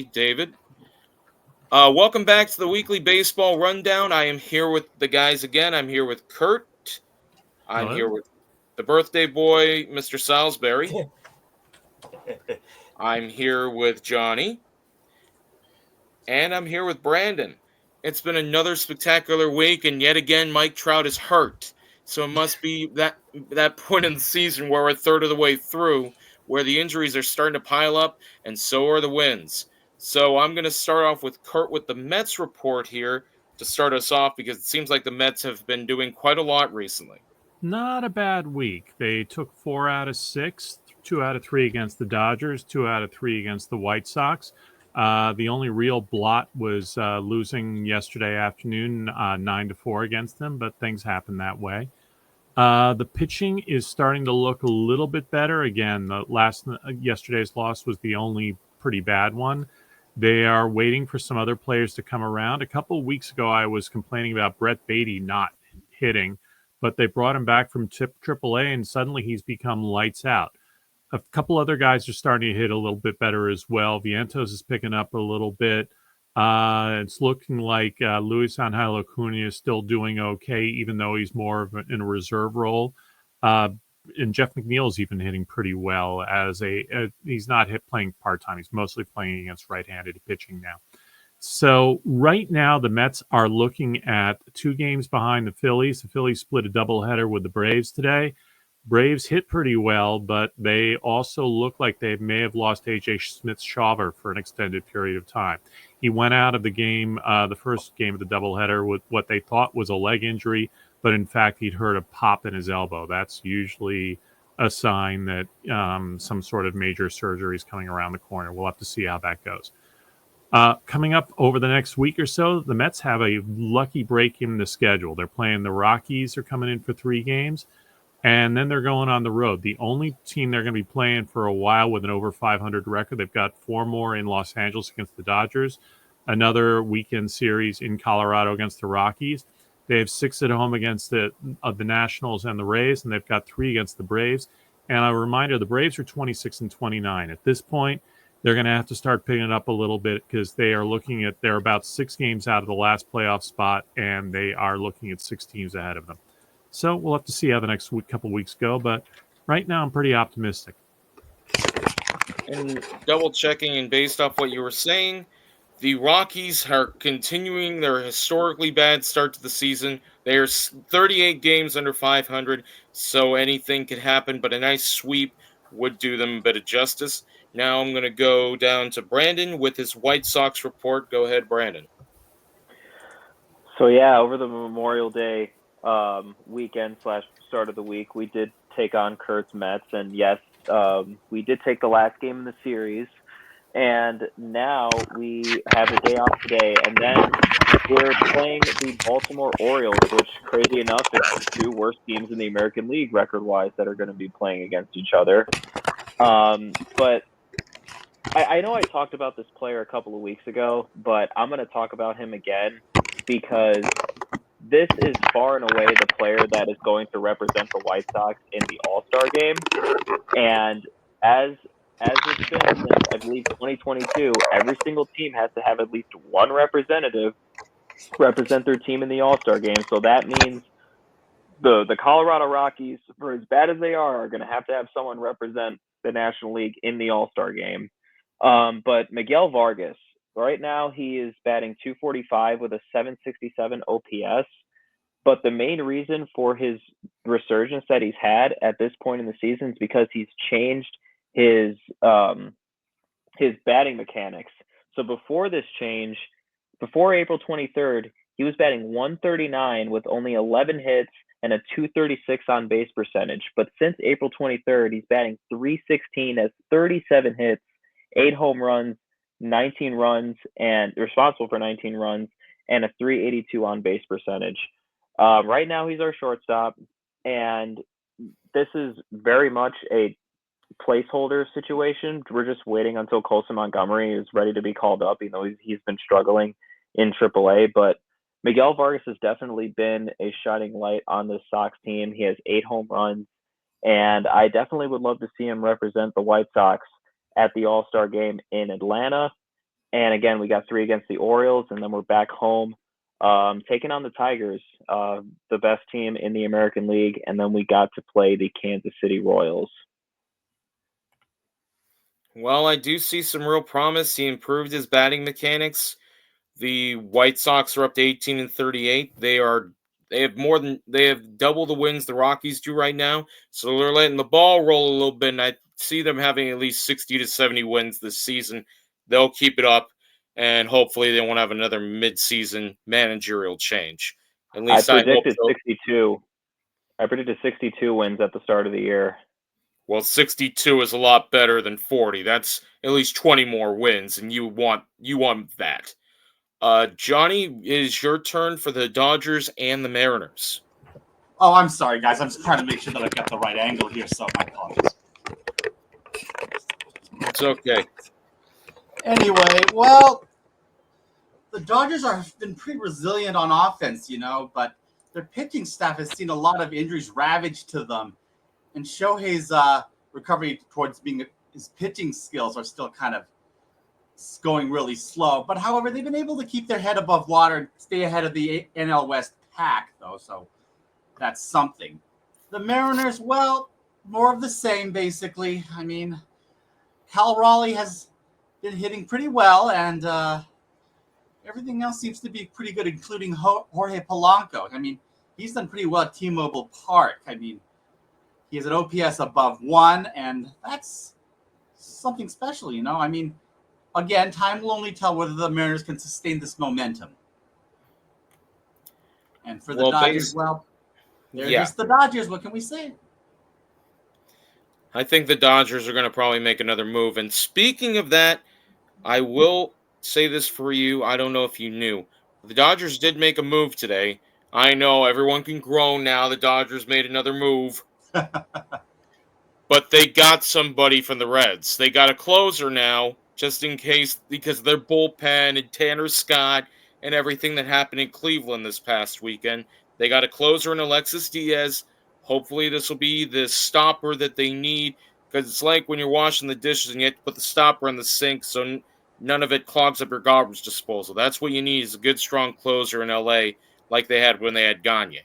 David. Welcome back to the weekly baseball rundown. I am here with the guys again. I'm here with Kurt. I'm here Hello. with the birthday boy, Mr. Salisbury. I'm here with Johnny. And I'm here with Brandon. It's been another spectacular week, and yet again, Mike Trout is hurt. So it must be that point in the season where we're a third of the way through, where the injuries are starting to pile up, and so are the wins. So I'm going to start off with Kurt with the Mets report here to start us off because it seems like the Mets have been doing quite a lot recently. Not a bad week. They took 4 out of 6, 2 out of 3 against the Dodgers, 2 out of 3 against the White Sox. The only real blot was losing yesterday afternoon, 9-4 against them, but things happen that way. The pitching is starting to look a little bit better. Again, yesterday's loss was the only pretty bad one. They are waiting for some other players to come around. A couple of weeks ago, I was complaining about Brett Beatty not hitting, but they brought him back from AAA, and suddenly he's become lights out. A couple other guys are starting to hit a little bit better as well. Vientos is picking up a little bit. It's looking like Luis Angel Acuna is still doing okay, even though he's more in a reserve role. Uh, and Jeff McNeil is even hitting pretty well he's not playing part time. He's mostly playing against right-handed pitching now. So right now the Mets are looking at 2 games behind the Phillies. The Phillies split a doubleheader with the Braves today. Braves hit pretty well, but they also look like they may have lost A.J. Smith-Shawver for an extended period of time. He went out of the game, the first game of the doubleheader, with what they thought was a leg injury, but in fact he'd hurt a pop in his elbow. That's usually a sign that some sort of major surgery is coming around the corner. We'll have to see how that goes. Coming up over the next week or so, the Mets have a lucky break in the schedule. They're playing the Rockies, are coming in for 3 games, and then they're going on the road. The only team they're going to be playing for a while with an over 500 record. They've got 4 more in Los Angeles against the Dodgers, another weekend series in Colorado against the Rockies. They have 6 at home against the Nationals and the Rays, and they've got 3 against the Braves. And a reminder, the Braves are 26-29 at this point. They're going to have to start picking it up a little bit because they're about 6 games out of the last playoff spot, and they are looking at 6 teams ahead of them. So we'll have to see how the next couple weeks go, but right now I'm pretty optimistic. And double checking, and based off what you were saying, the Rockies are continuing their historically bad start to the season. They are 38 games under 500, so anything could happen, but a nice sweep would do them a bit of justice. Now I'm going to go down to Brandon with his White Sox report. Go ahead, Brandon. So yeah, over the Memorial Day weekend slash start of the week, we did take on Kurt's Mets, and yes, we did take the last game in the series, and now we have a day off today, and then we're playing the Baltimore Orioles, which, crazy enough, it's the 2 worst teams in the American League record-wise that are going to be playing against each other. But I know I talked about this player a couple of weeks ago, but I'm going to talk about him again because this is far and away the player that is going to represent the White Sox in the All-Star game. And as it's been since I believe 2022, every single team has to have at least one representative represent their team in the All-Star game. So that means the Colorado Rockies, for as bad as they are going to have someone represent the National League in the All-Star game. But Miguel Vargas, right now he is batting 245 with a 767 OPS. But the main reason for his resurgence that he's had at this point in the season is because he's changed his batting mechanics. So before this change, before April 23rd, he was batting 139 with only 11 hits and a 236 on base percentage. But since April 23rd, he's batting 316 as 37 hits, 8 home runs, 19 runs, and responsible for 19 runs, and a 382 on base percentage. Right now, he's our shortstop, and this is very much a placeholder situation. We're just waiting until Colson Montgomery is ready to be called up, even though he's been struggling in AAA. But Miguel Vargas has definitely been a shining light on this Sox team. He has 8 home runs, and I definitely would love to see him represent the White Sox at the All-Star game in Atlanta. And again, we got 3 against the Orioles, and then we're back home taking on the Tigers, the best team in the American League, and then we got to play the Kansas City Royals. Well, I do see some real promise. He improved his batting mechanics. The White Sox are up to 18-38. They have double the wins the Rockies do right now. So they're letting the ball roll a little bit, and I see them having at least 60 to 70 wins this season. They'll keep it up, and hopefully they won't have another mid-season managerial change. At least I hope so. 62. I predicted 62 wins at the start of the year. Well, 62 is a lot better than 40. That's at least 20 more wins, and you want that. Johnny, it is your turn for the Dodgers and the Mariners. Oh, I'm sorry, guys. I'm just trying to make sure that I've got the right angle here, so my apologies. It's okay. Anyway, well, the Dodgers have been pretty resilient on offense, but their pitching staff has seen a lot of injuries ravaged to them. And Shohei's recovery towards his pitching skills are still kind of going really slow. But however, they've been able to keep their head above water and stay ahead of the NL West pack, though. So that's something. The Mariners, well, more of the same, basically. I mean, Cal Raleigh has been hitting pretty well, and everything else seems to be pretty good, including Jorge Polanco. I mean, he's done pretty well at T-Mobile Park. I mean, he has an OPS above 1, and that's something special, I mean, again, time will only tell whether the Mariners can sustain this momentum. And for the Dodgers, they're just the Dodgers. What can we say? I think the Dodgers are going to probably make another move. And speaking of that, I will say this for you. I don't know if you knew. The Dodgers did make a move today. I know everyone can groan now. The Dodgers made another move. But they got somebody from the Reds. They got a closer now, just in case, because of their bullpen and Tanner Scott and everything that happened in Cleveland this past weekend. They got a closer in Alexis Diaz. Hopefully this will be the stopper that they need, because it's like when you're washing the dishes and you have to put the stopper in the sink so none of it clogs up your garbage disposal. That's what you need, is a good, strong closer in L.A. like they had when they had Gagne.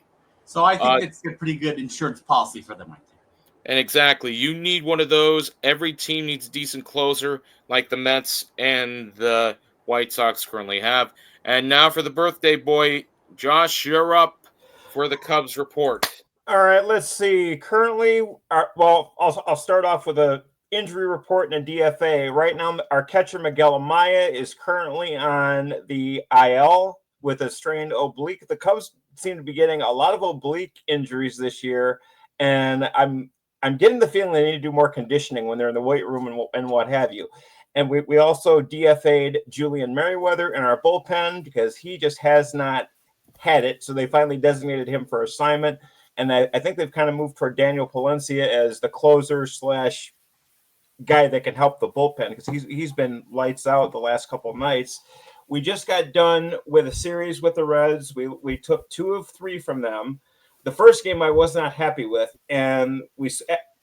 So I think it's a pretty good insurance policy for them right there. And exactly, you need one of those. Every team needs a decent closer like the Mets and the White Sox currently have. And now for the birthday boy, Josh, you're up for the Cubs report. All right, let's see. Currently, I'll start off with a injury report and a DFA. Right now, our catcher Miguel Amaya is currently on the IL with a strained oblique. The Cubs seem to be getting a lot of oblique injuries this year, and I'm getting the feeling they need to do more conditioning when they're in the weight room and what have you. And we also DFA'd Julian Merriweather in our bullpen because he just has not had it. So they finally designated him for assignment. And I think they've kind of moved toward Daniel Palencia as the closer / guy that can help the bullpen, because he's been lights out the last couple of nights. We just got done with a series with the Reds. We took 2 of 3 from them. The first game I was not happy with, and we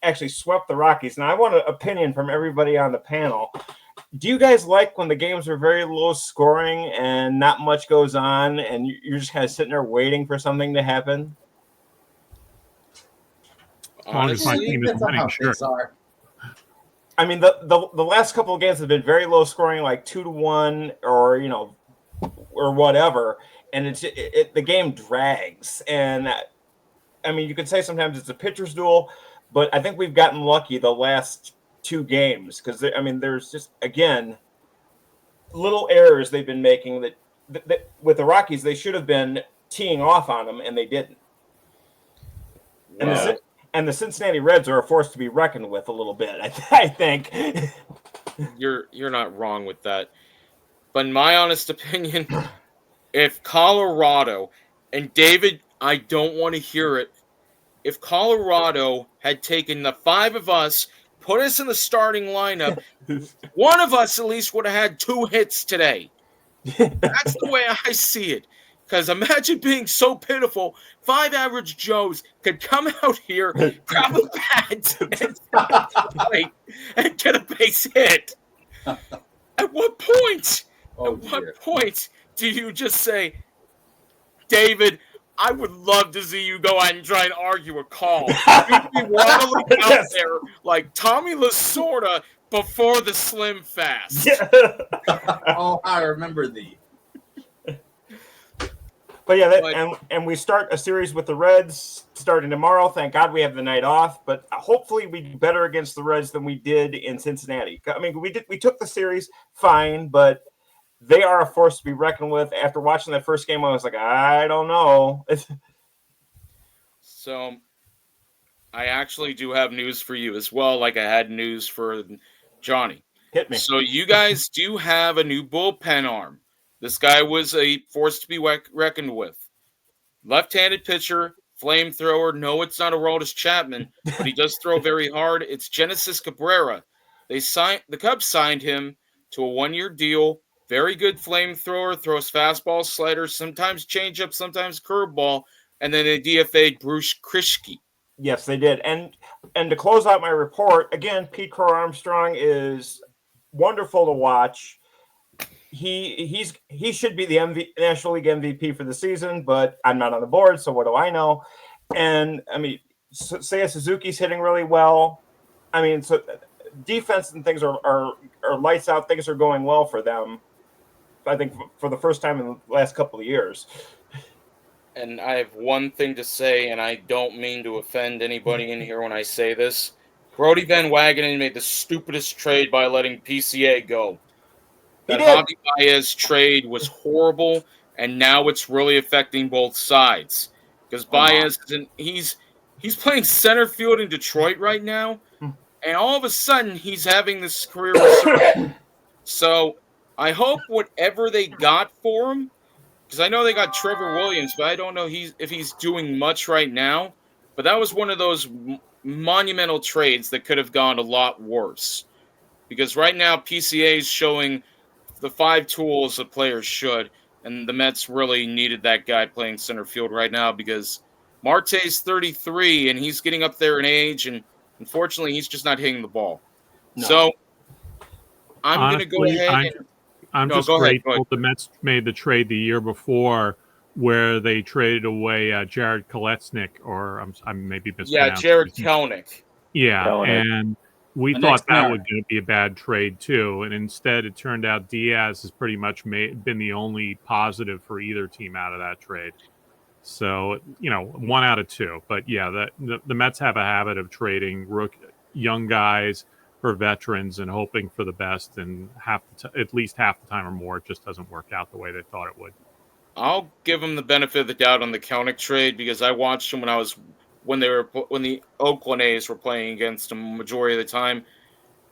actually swept the Rockies. Now, I want an opinion from everybody on the panel. Do you guys like when the games are very low scoring and not much goes on, and you're just kind of sitting there waiting for something to happen? Honestly, my team is winning, sure. I mean, the last couple of games have been very low scoring, like 2-1 or or whatever, and the game drags. And I mean, you could say sometimes it's a pitcher's duel, but I think we've gotten lucky the last 2 games because there's just, again, little errors they've been making that with the Rockies they should have been teeing off on them, and they didn't. Wow. And the Cincinnati Reds are a force to be reckoned with a little bit, I think. You're not wrong with that. But in my honest opinion, if Colorado, and David, I don't want to hear it, if Colorado had taken the 5 of us, put us in the starting lineup, one of us at least would have had 2 hits today. That's the way I see it. Because imagine being so pitiful, 5 average Joes could come out here, grab a bat, and get a base hit. At what point? Oh, At what dear. point do you just say, David, I would love to see you go out and try and argue a call. You'd be waddling out Yes. there like Tommy Lasorda before the Slim Fast. Yeah. Oh, I remember thee. But yeah, But- and we start a series with the Reds starting tomorrow. Thank God we have the night off, but hopefully we do better against the Reds than we did in Cincinnati. I mean, we took the series fine, but they are a force to be reckoned with. After watching that first game, I was like, I don't know. So, I actually do have news for you as well, like I had news for Johnny. Hit me. So, you guys do have a new bullpen arm. This guy was a force to be reckoned with. Left-handed pitcher, flamethrower. No, it's not Aroldis Chapman, but he does throw very hard. It's Genesis Cabrera. The Cubs signed him to a 1-year deal. Very good flamethrower, throws fastball, sliders, sometimes changeup, sometimes curveball, and then they DFA'd Bruce Krischke. Yes, they did. And to close out my report, again, Pete Crow Armstrong is wonderful to watch. He should be the National League MVP for the season, but I'm not on the board, so what do I know? And I mean, Seiya Suzuki's hitting really well. I mean, so defense and things are lights out. Things are going well for them. I think for the first time in the last couple of years. And I have one thing to say, and I don't mean to offend anybody in here when I say this. Brody Van Wagenen made the stupidest trade by letting PCA go. That Javi Baez trade was horrible, and now it's really affecting both sides. Because Baez, he's playing center field in Detroit right now, and all of a sudden he's having this career resurgence. So I hope whatever they got for him, because I know they got Trevor Williams, but I don't know if he's doing much right now. But that was one of those monumental trades that could have gone a lot worse. Because right now PCA is showing the 5 tools a player should, and the Mets really needed that guy playing center field right now because Marte's 33 and he's getting up there in age, and unfortunately he's just not hitting the ball. No. So I'm going to go ahead. I'm just grateful the Mets made the trade the year before where they traded away Jared Kolesnik, or I'm maybe mispronouncing. Yeah, Jared Kelenic. Yeah, Kelenic. and we thought that was going to be a bad trade too, and instead it turned out Diaz has pretty much been the only positive for either team out of that trade. So 1 out of 2. But yeah, the Mets have a habit of trading young guys for veterans and hoping for the best, and at least half the time or more, it just doesn't work out the way they thought it would. I'll give them the benefit of the doubt on the Kelenic trade because I watched him when the Oakland A's were playing against him majority of the time.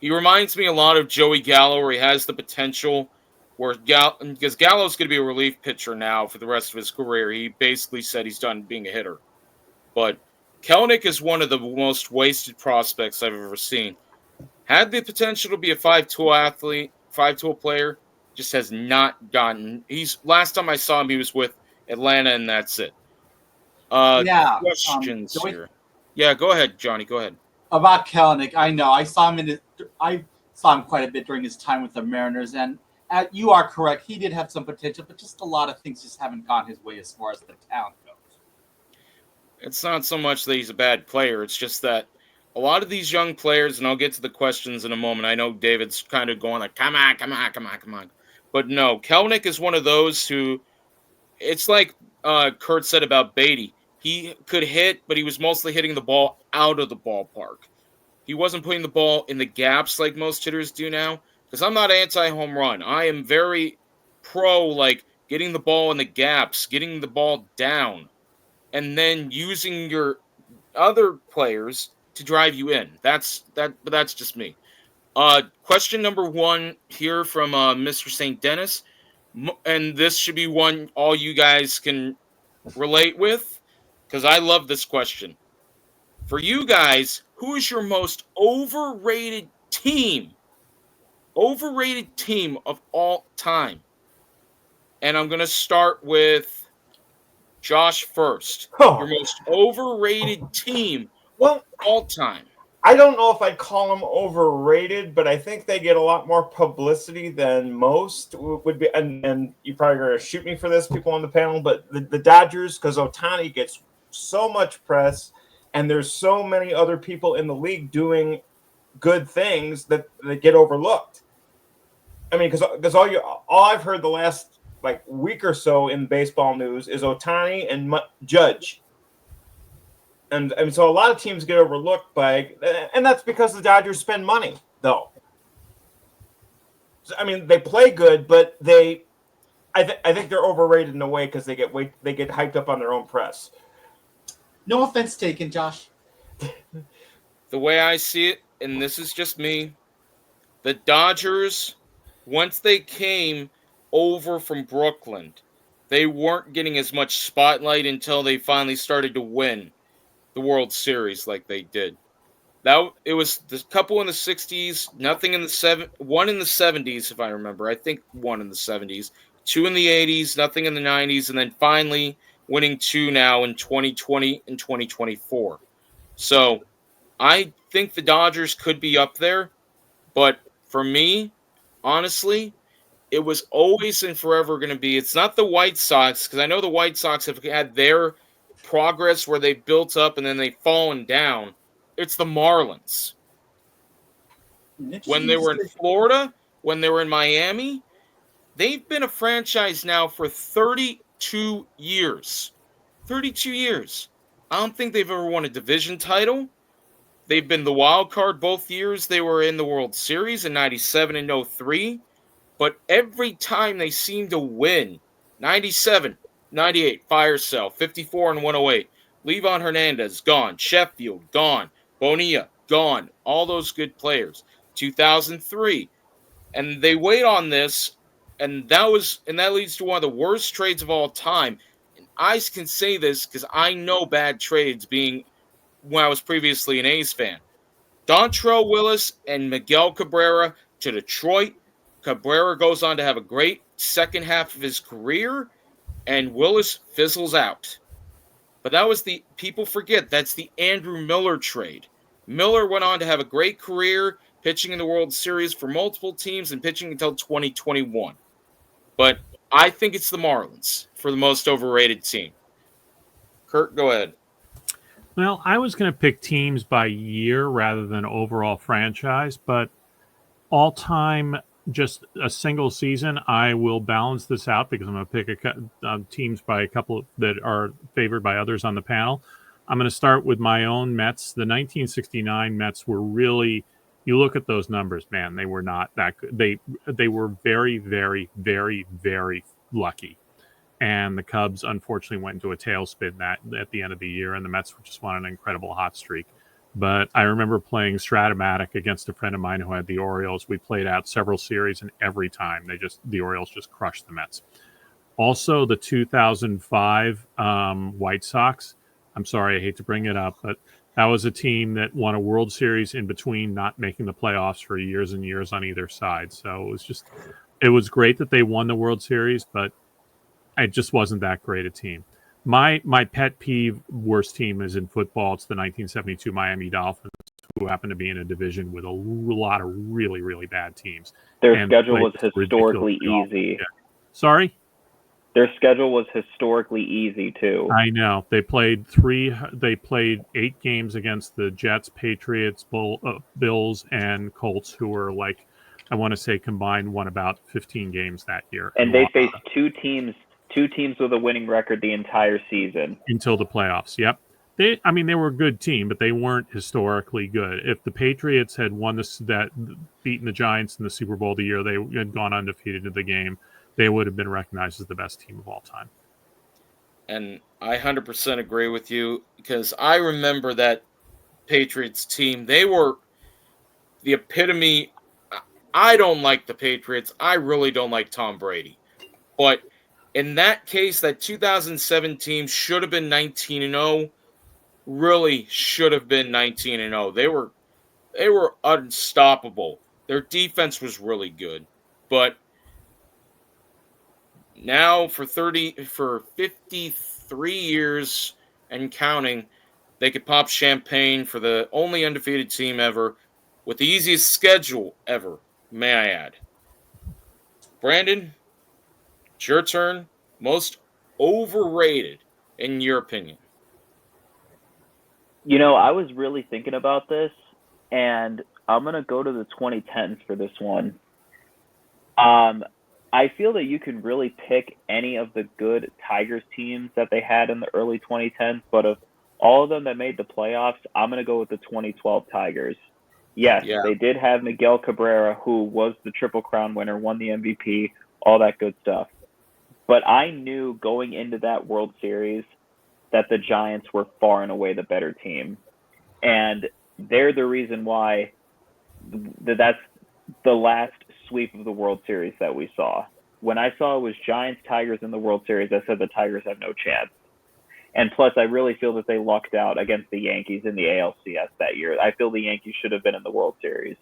He reminds me a lot of Joey Gallo, where he has the potential because Gallo's going to be a relief pitcher now for the rest of his career. He basically said he's done being a hitter. But Kelenic is one of the most wasted prospects I've ever seen. Had the potential to be a 5-tool athlete, 5-tool player, just has not gotten. Last time I saw him, he was with Atlanta, and that's it. Questions here. Yeah, go ahead, Johnny. Go ahead. About Kelenic, I know I saw him quite a bit during his time with the Mariners, and you are correct. He did have some potential, but just a lot of things just haven't gone his way as far as the talent goes. It's not so much that he's a bad player. It's just that a lot of these young players, and I'll get to the questions in a moment. I know David's kind of going like, come on. But no, Kelenic is one of those who, it's like Kurt said about Beatty. He could hit, but he was mostly hitting the ball out of the ballpark. He wasn't putting the ball in the gaps like most hitters do now. Because I'm not anti-home run. I am very pro, getting the ball in the gaps, getting the ball down, and then using your other players to drive you in. But that's just me. Question number 1 here from Mr. St. Dennis, and this should be one all you guys can relate with, because I love this question. For you guys, who is your most overrated team? Overrated team of all time? And I'm going to start with Josh first. Your most overrated team of all time. I don't know if I'd call them overrated, but I think they get a lot more publicity than most would be. And you probably are going to shoot me for this, people on the panel, but the Dodgers, because Ohtani gets so much press, and there's so many other people in the league doing good things that they get overlooked. I mean, because all I've heard the last like week or so in baseball news is Ohtani and Judge. And so a lot of teams get overlooked and that's because the Dodgers spend money, though. I mean, they play good, but I think they're overrated in a way because they get hyped up on their own press. No offense taken, Josh. The way I see it, and this is just me, the Dodgers, once they came over from Brooklyn, they weren't getting as much spotlight until they finally started to win the World Series like they did. It was the couple in the 60s, one in the 70s, if I remember. I think one in the 70s, two in the 80s, nothing in the 90s, and then finally winning two now in 2020 and 2024. So I think the Dodgers could be up there, but for me, honestly, it was always and forever going to be, it's not the White Sox, because I know the White Sox have had their progress where they built up and then they've fallen down. It's the Marlins. When they were in Florida, when they were in Miami, they've been a franchise now for 32 years. 32 years. I don't think they've ever won a division title. They've been the wild card both years. They were in the World Series in 97 and 03. But every time they seem to win, 97, 98, fire sale, 54 and 108. Levon Hernandez, gone. Sheffield, gone. Bonilla, gone. All those good players. 2003. And they wait on this, and that leads to one of the worst trades of all time. And I can say this because I know bad trades, being when I was previously an A's fan. Dontrelle Willis and Miguel Cabrera to Detroit. Cabrera goes on to have a great second half of his career, and Willis fizzles out. But people forget, that's the Andrew Miller trade. Miller went on to have a great career, pitching in the World Series for multiple teams and pitching until 2021. But I think it's the Marlins for the most overrated team. Kurt, go ahead. Well, I was going to pick teams by year rather than overall franchise, but all-time, just a single season, I will balance this out because I'm going to pick teams by a couple that are favored by others on the panel. I'm going to start with my own Mets. The 1969 Mets were really, you look at those numbers, man, they were not that good. They were very, very, very, very lucky. And the Cubs, unfortunately, went into a tailspin at the end of the year, and the Mets just won an incredible hot streak. But I remember playing Stratomatic against a friend of mine who had the Orioles. We played out several series, and every time the Orioles just crushed the Mets. Also, the 2005 White Sox. I'm sorry, I hate to bring it up, but that was a team that won a World Series in between not making the playoffs for years and years on either side. So it was great that they won the World Series, but it just wasn't that great a team. My pet peeve worst team is in football. It's the 1972 Miami Dolphins, who happen to be in a division with a lot of really, really bad teams. Their schedule was historically easy. Yeah. Sorry? Their schedule was historically easy too. I know. They played 8 games against the Jets, Patriots, Bills, and Colts, who were like, I want to say combined won about 15 games that year. And they faced two teams with a winning record the entire season until the playoffs. Yep. They were a good team, but they weren't historically good. If the Patriots had beaten the Giants in the Super Bowl the year they had gone undefeated in the game, they would have been recognized as the best team of all time. And I 100% agree with you, because I remember that Patriots team. They were the epitome. I don't like the Patriots. I really don't like Tom Brady. But in that case, that 2007 team should have been 19-0. Really should have been 19-0. They were unstoppable. Their defense was really good. But now for 53 years and counting, they could pop champagne for the only undefeated team ever with the easiest schedule ever, may I add. Brandon, it's your turn. Most overrated, in your opinion. I was really thinking about this, and I'm gonna go to the 2010s for this one. I feel that you can really pick any of the good Tigers teams that they had in the early 2010s, but of all of them that made the playoffs, I'm going to go with the 2012 Tigers. Yes, Yeah. they did have Miguel Cabrera, who was the Triple Crown winner, won the MVP, all that good stuff. But I knew going into that World Series that the Giants were far and away the better team. And they're the reason why that's the last sweep of the World Series that we saw. When I saw it was Giants Tigers in the World Series, I said the Tigers have no chance. And plus, I really feel that they lucked out against the Yankees in the ALCS that year. I feel the Yankees should have been in the World Series.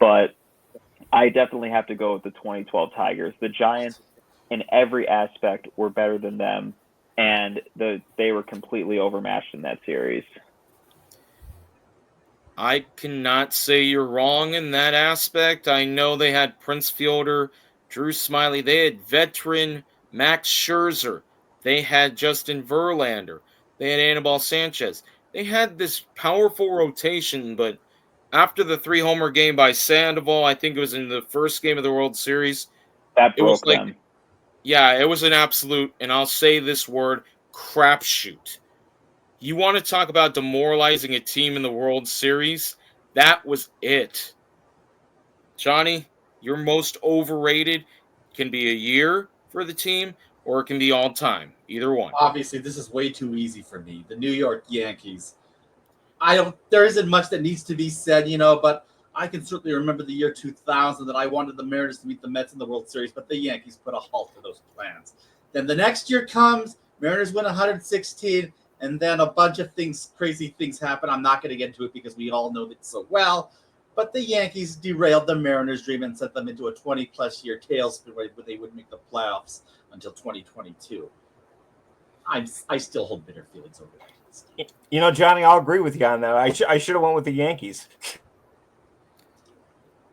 But I definitely have to go with the 2012 Tigers. The Giants, in every aspect, were better than them, and they were completely overmatched in that series. I cannot say you're wrong in that aspect. I know they had Prince Fielder, Drew Smiley. They had veteran Max Scherzer. They had Justin Verlander. They had Anibal Sanchez. They had this powerful rotation, but after the 3-homer game by Sandoval, I think it was in the first game of the World Series, That it was broke like, them. yeah, it was an absolute, and I'll say this word, crapshoot. You want to talk about demoralizing a team in the World Series? That was it. Johnny, your most overrated can be a year for the team or it can be all time. Either one. Obviously, this is way too easy for me. The New York Yankees. There isn't much that needs to be said, but I can certainly remember the year 2000 that I wanted the Mariners to meet the Mets in the World Series, but the Yankees put a halt to those plans. Then the next year comes, Mariners win 116, and then a bunch of crazy things happen. I'm not going to get into it because we all know that so well. But the Yankees derailed the Mariners' dream and sent them into a 20-plus year tailspin where they would make the playoffs until 2022. I still hold bitter feelings over that. Johnny, I'll agree with you on that. I should have went with the Yankees.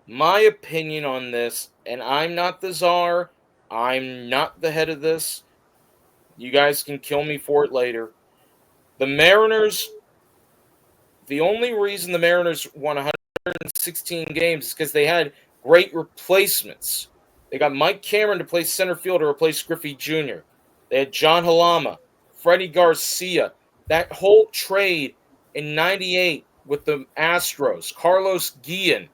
My opinion on this, and I'm not the czar, I'm not the head of this. You guys can kill me for it later. The Mariners, the only reason the Mariners won 116 games is because they had great replacements. They got Mike Cameron to play center field to replace Griffey Jr. They had John Halama, Freddie Garcia. That whole trade in 98 with the Astros, Carlos Guillen.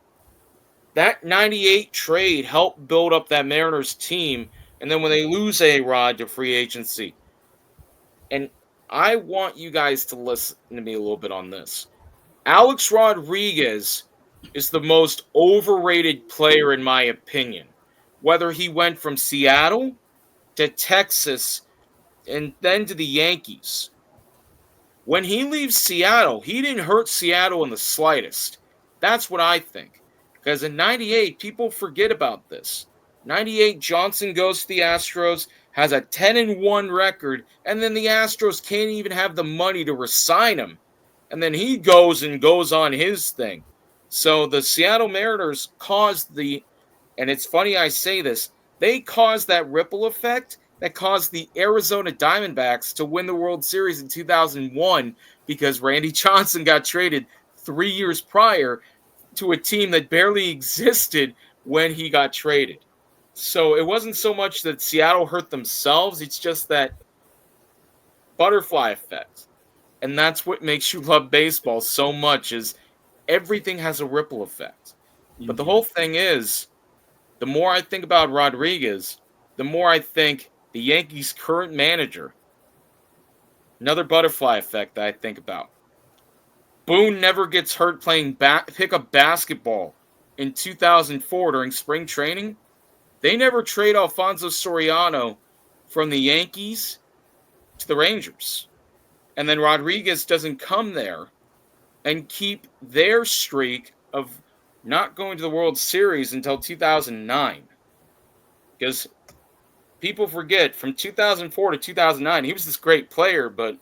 That 98 trade helped build up that Mariners team. And then when they lose A-Rod to free agency, and I want you guys to listen to me a little bit on this. Alex Rodriguez is the most overrated player in my opinion. Whether he went from Seattle to Texas and then to the Yankees. When he leaves Seattle, he didn't hurt Seattle in the slightest. That's what I think. Because in 98, people forget about this. 98, Johnson goes to the Astros, has a 10-1 record, and then the Astros can't even have the money to re-sign him. And then he goes on his thing. So the Seattle Mariners caused and it's funny I say this, they caused that ripple effect that caused the Arizona Diamondbacks to win the World Series in 2001 because Randy Johnson got traded 3 years prior to a team that barely existed when he got traded. So it wasn't so much that Seattle hurt themselves, it's just that butterfly effect. And that's what makes you love baseball so much is everything has a ripple effect. But the whole thing is, the more I think about Rodriguez, the more I think the Yankees' current manager, another butterfly effect that I think about. Boone never gets hurt playing pickup basketball in 2004 during spring training. They never trade Alfonso Soriano from the Yankees to the Rangers. And then Rodriguez doesn't come there and keep their streak of not going to the World Series until 2009. Because people forget, from 2004 to 2009, he was this great player, but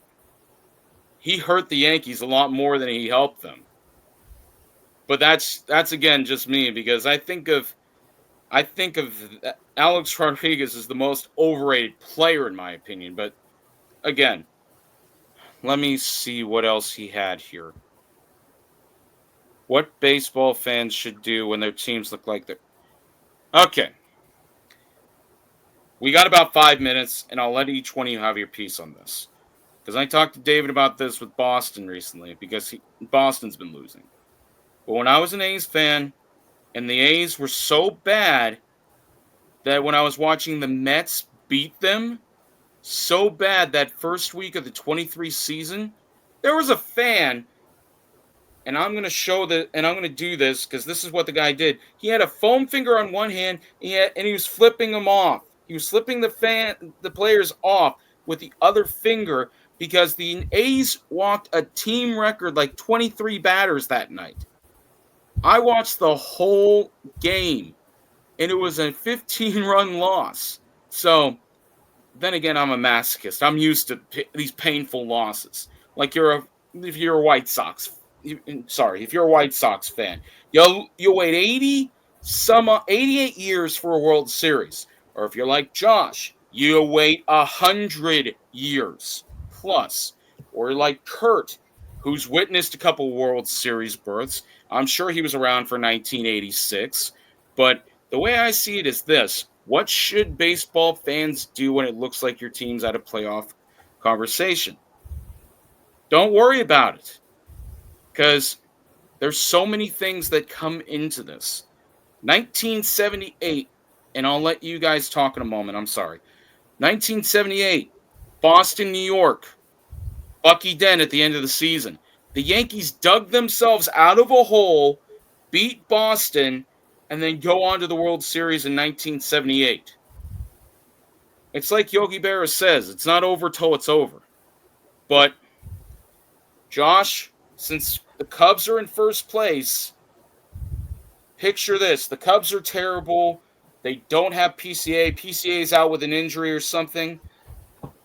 he hurt the Yankees a lot more than he helped them. But that's again just me, because I think of Alex Rodriguez as the most overrated player in my opinion. But again, let me see what else he had here. What baseball fans should do when their teams look like they're... Okay. We got about 5 minutes, and I'll let each one of you have your piece on this. Because I talked to David about this with Boston recently, because Boston's been losing. But when I was an A's fan, and the A's were so bad that when I was watching the Mets beat them so bad that first week of the 23 season, there was a fan, and I'm going to show that, and I'm going to do this because this is what the guy did. He had a foam finger on one hand, and he was flipping them off. He was flipping the players off with the other finger because the A's walked a team record like 23 batters that night. I watched the whole game, and it was a 15-run loss. So, then again, I'm a masochist. I'm used to these painful losses. Like if you're a White Sox, if you're a White Sox fan, you'll wait 88 years for a World Series. Or if you're like Josh, you wait 100 years plus. Or like Kurt, who's witnessed a couple World Series berths. I'm sure he was around for 1986. But the way I see it is this. What should baseball fans do when it looks like your team's out of playoff conversation? Don't worry about it. Because there's so many things that come into this. 1978, and I'll let you guys talk in a moment. I'm sorry. 1978, Boston, New York. Bucky Dent at the end of the season. The Yankees dug themselves out of a hole, beat Boston, and then go on to the World Series in 1978. It's like Yogi Berra says, it's not over till it's over. But, Josh, since the Cubs are in first place, picture this. The Cubs are terrible. They don't have PCA. PCA's out with an injury or something.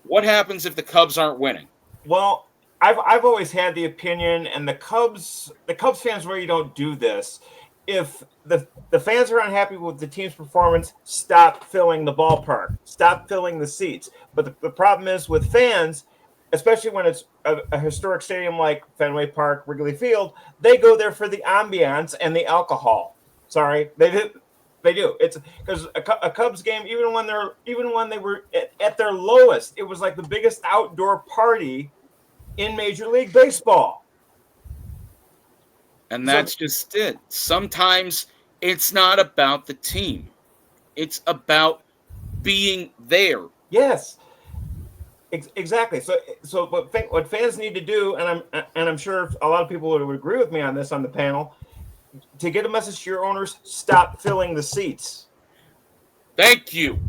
What happens if the Cubs aren't winning? Well, I've always had the opinion, and the Cubs fans really don't do this. If the fans are unhappy with the team's performance, stop filling the ballpark, stop filling the seats. But the problem is with fans, especially when it's a historic stadium like Fenway Park, Wrigley Field, they go there for the ambiance and the alcohol. Sorry, they do. It's because a Cubs game, even when they were at their lowest, it was like the biggest outdoor party in Major League Baseball. And that's just it. Sometimes it's not about the team. It's about being there. Yes, exactly. So what fans need to do, and I'm sure a lot of people would agree with me on this on the panel, to get a message to your owners: stop filling the seats. Thank you.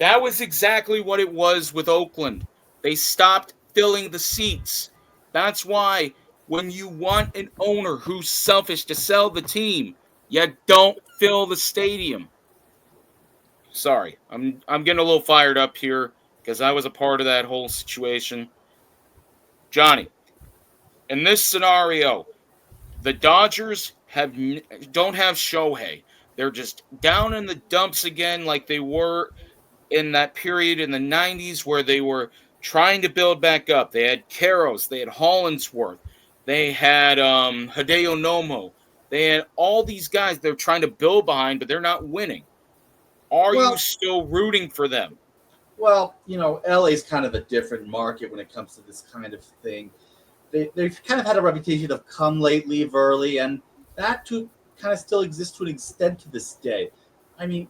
That was exactly what it was with Oakland. They stopped filling the seats. That's why when you want an owner who's selfish to sell the team, you don't fill the stadium. Sorry, I'm getting a little fired up here because I was a part of that whole situation. Johnny, in this scenario, the Dodgers don't have Shohei. They're just down in the dumps again like they were in that period in the 90s where they were trying to build back up. They had Karros, they had Hollinsworth, they had Hideo Nomo. They had all these guys they're trying to build behind, but they're not winning. Are you still rooting for them? Well, LA's kind of a different market when it comes to this kind of thing. They've kind of had a reputation of come late, leave early, and that too kind of still exists to an extent to this day. I mean,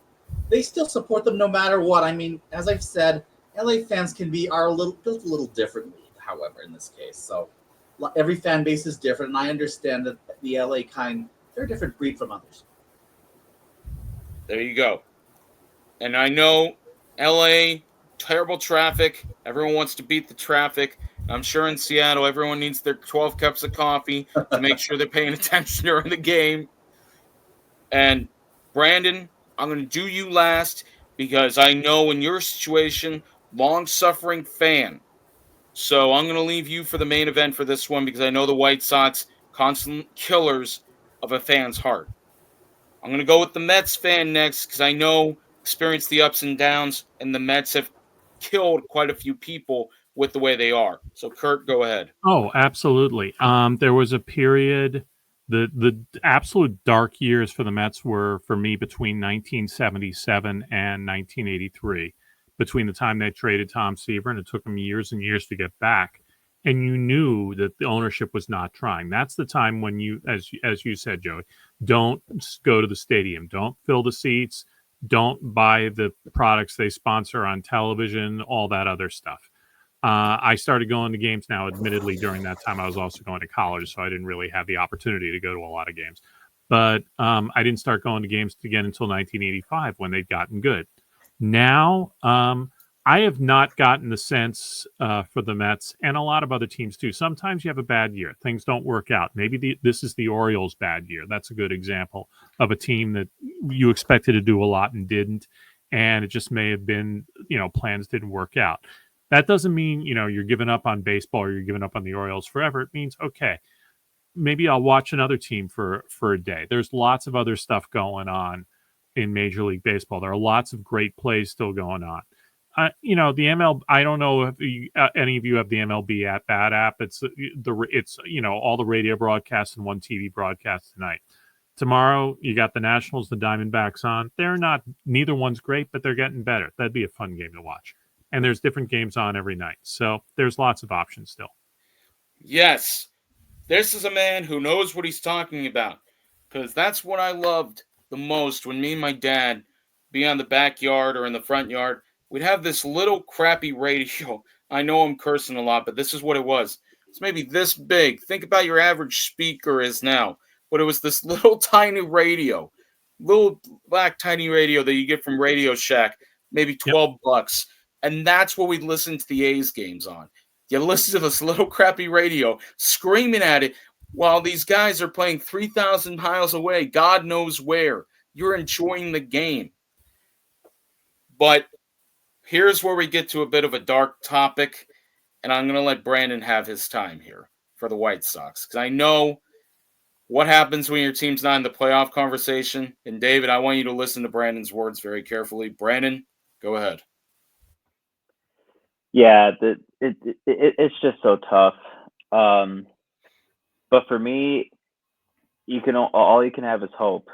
they still support them no matter what. I mean, as I've said, LA fans built a little differently, however, in this case. So every fan base is different, and I understand that the LA they're a different breed from others. There you go. And I know LA, terrible traffic. Everyone wants to beat the traffic. I'm sure in Seattle, everyone needs their 12 cups of coffee to make sure they're paying attention during the game. And Brandon, I'm going to do you last because I know in your situation, long-suffering fan, So I'm going to leave you for the main event for this one because I know the White Sox, constant killers of a fan's heart. I'm going to go with the Mets fan next because I know experienced the ups and downs, and the Mets have killed quite a few people with the way they are. So, Kurt, go ahead. Oh, absolutely. There was a period, the absolute dark years for the Mets were for me between 1977 and 1983. Between the time they traded Tom Seaver, and it took them years and years to get back, and you knew that the ownership was not trying. That's the time when you, as you said, Joey, don't go to the stadium, don't fill the seats, don't buy the products they sponsor on television, all that other stuff. I started going to games now. Admittedly, during that time, I was also going to college, so I didn't really have the opportunity to go to a lot of games. But I didn't start going to games again until 1985 when they'd gotten good. Now, I have not gotten the sense for the Mets and a lot of other teams too. Sometimes you have a bad year, things don't work out. Maybe this is the Orioles' bad year. That's a good example of a team that you expected to do a lot and didn't, and it just may have been plans didn't work out. That doesn't mean, you're giving up on baseball or you're giving up on the Orioles forever. It means, okay, maybe I'll watch another team for a day. There's lots of other stuff going on in Major League Baseball. There are lots of great plays still going on. The ML. I don't know if any of you have the MLB at Bat app. It's all the radio broadcasts and one TV broadcast tonight. Tomorrow you got the Nationals, the Diamondbacks on. Neither one's great, but they're getting better. That'd be a fun game to watch. And there's different games on every night. So there's lots of options still. Yes, this is a man who knows what he's talking about, because that's what I loved the most when me and my dad be on the backyard or in the front yard. We'd have this little crappy radio. I know I'm cursing a lot, but this is what it was. It's maybe this big. Think about your average speaker is now. But it was this little tiny radio, little black tiny radio that you get from Radio Shack, maybe $12. And that's what we'd listen to the A's games on. You listen to this little crappy radio, screaming at it while these guys are playing 3,000 miles away, God knows where. You're enjoying the game. But here's where we get to a bit of a dark topic, and I'm going to let Brandon have his time here for the White Sox, because I know what happens when your team's not in the playoff conversation. And David, I want you to listen to Brandon's words very carefully. Brandon, go ahead. Yeah, it's just so tough. But for me, all you can have is hope.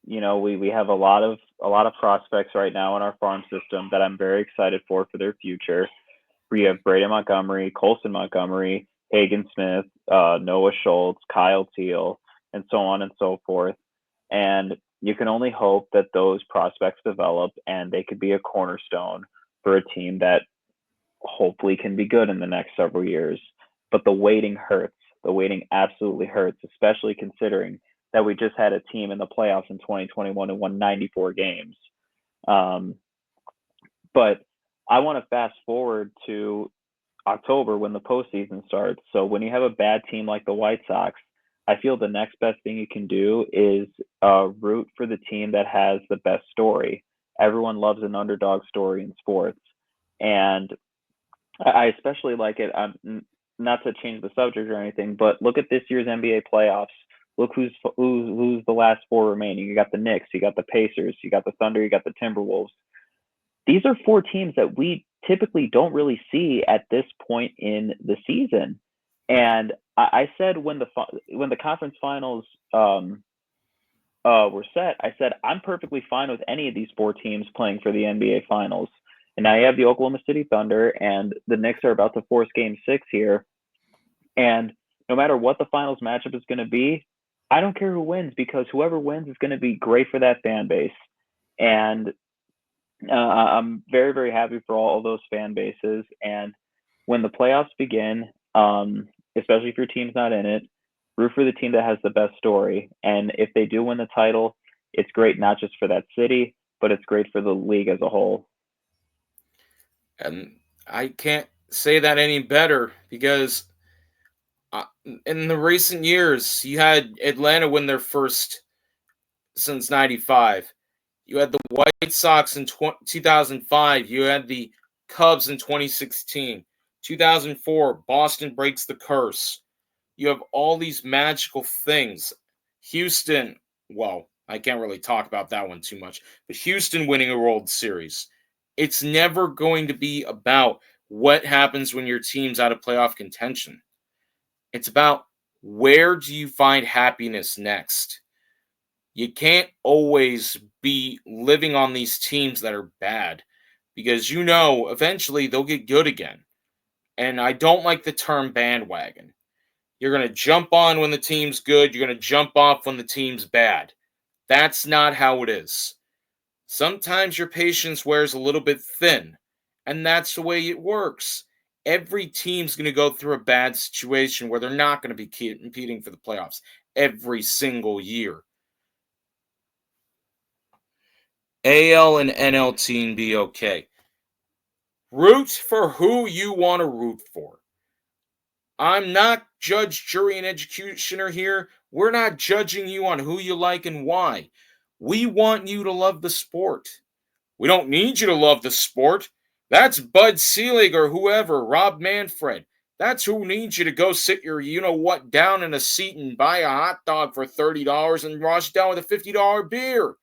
We have a lot of prospects right now in our farm system that I'm very excited for their future. We have Brady Montgomery, Colson Montgomery, Hagen Smith, Noah Schultz, Kyle Teal, and so on and so forth. And you can only hope that those prospects develop and they could be a cornerstone for a team that hopefully can be good in the next several years. But the waiting hurts. The waiting absolutely hurts, especially considering that we just had a team in the playoffs in 2021 and won 94 games. But I want to fast forward to October when the postseason starts. So when you have a bad team like the White Sox, I feel the next best thing you can do is root for the team that has the best story. Everyone loves an underdog story in sports. And I especially like it, not to change the subject or anything, but look at this year's NBA playoffs. Look who's the last four remaining. You got the Knicks, you got the Pacers, you got the Thunder, you got the Timberwolves. These are four teams that we typically don't really see at this point in the season. And I said when the conference finals were set, I said I'm perfectly fine with any of these four teams playing for the NBA Finals. And now you have the Oklahoma City Thunder, and the Knicks are about to force Game 6 here. And no matter what the finals matchup is going to be, I don't care who wins, because whoever wins is going to be great for that fan base. And I'm very, very happy for all those fan bases. And when the playoffs begin, especially if your team's not in it, root for the team that has the best story. And if they do win the title, it's great not just for that city, but it's great for the league as a whole. And I can't say that any better, because in the recent years, you had Atlanta win their first since 95. You had the White Sox in 2005. You had the Cubs in 2016. 2004, Boston breaks the curse. You have all these magical things. Houston, well, I can't really talk about that one too much, but Houston winning a World Series. It's never going to be about what happens when your team's out of playoff contention. It's about where do you find happiness next? You can't always be living on these teams that are bad because eventually they'll get good again. And I don't like the term bandwagon. You're going to jump on when the team's good. You're going to jump off when the team's bad. That's not how it is. Sometimes your patience wears a little bit thin, and that's the way it works. Every team's going to go through a bad situation where they're not going to be competing for the playoffs every single year. AL and NL team be okay. Root for who you want to root for. I'm not judge, jury, and executioner here. We're not judging you on who you like and why. We want you to love the sport. We don't need you to love the sport. That's Bud Selig or whoever, Rob Manfred. That's who needs you to go sit your you-know-what down in a seat and buy a hot dog for $30 and wash it down with a $50 beer.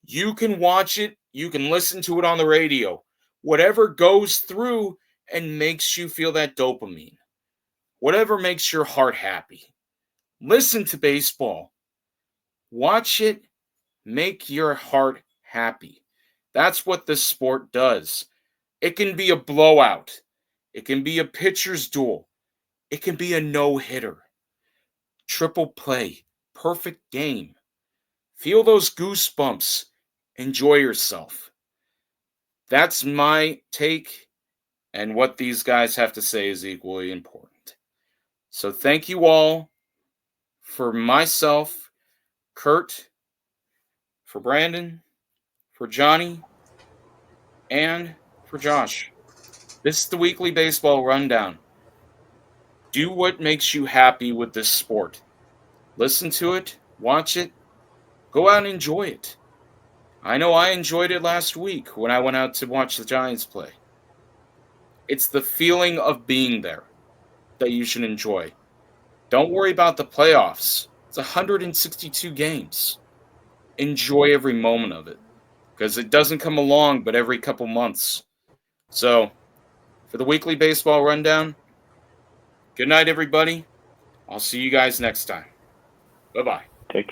You can watch it. You can listen to it on the radio. Whatever goes through and makes you feel that dopamine. Whatever makes your heart happy. Listen to baseball. Watch it. Make your heart happy. That's what this sport does. It can be a blowout. It can be a pitcher's duel. It can be a no-hitter. Triple play. Perfect game. Feel those goosebumps. Enjoy yourself. That's my take, and what these guys have to say is equally important. So thank you all, for myself, Kurt, for Brandon, for Johnny, and for Josh. This is the Weekly Baseball Rundown. Do what makes you happy with this sport. Listen to it, watch it, go out and enjoy it. I know I enjoyed it last week when I went out to watch the Giants play. It's the feeling of being there that you should enjoy. Don't worry about the playoffs. It's 162 games. Enjoy every moment of it because it doesn't come along but every couple months. So, for the Weekly Baseball Rundown, good night, everybody. I'll see you guys next time. Bye-bye.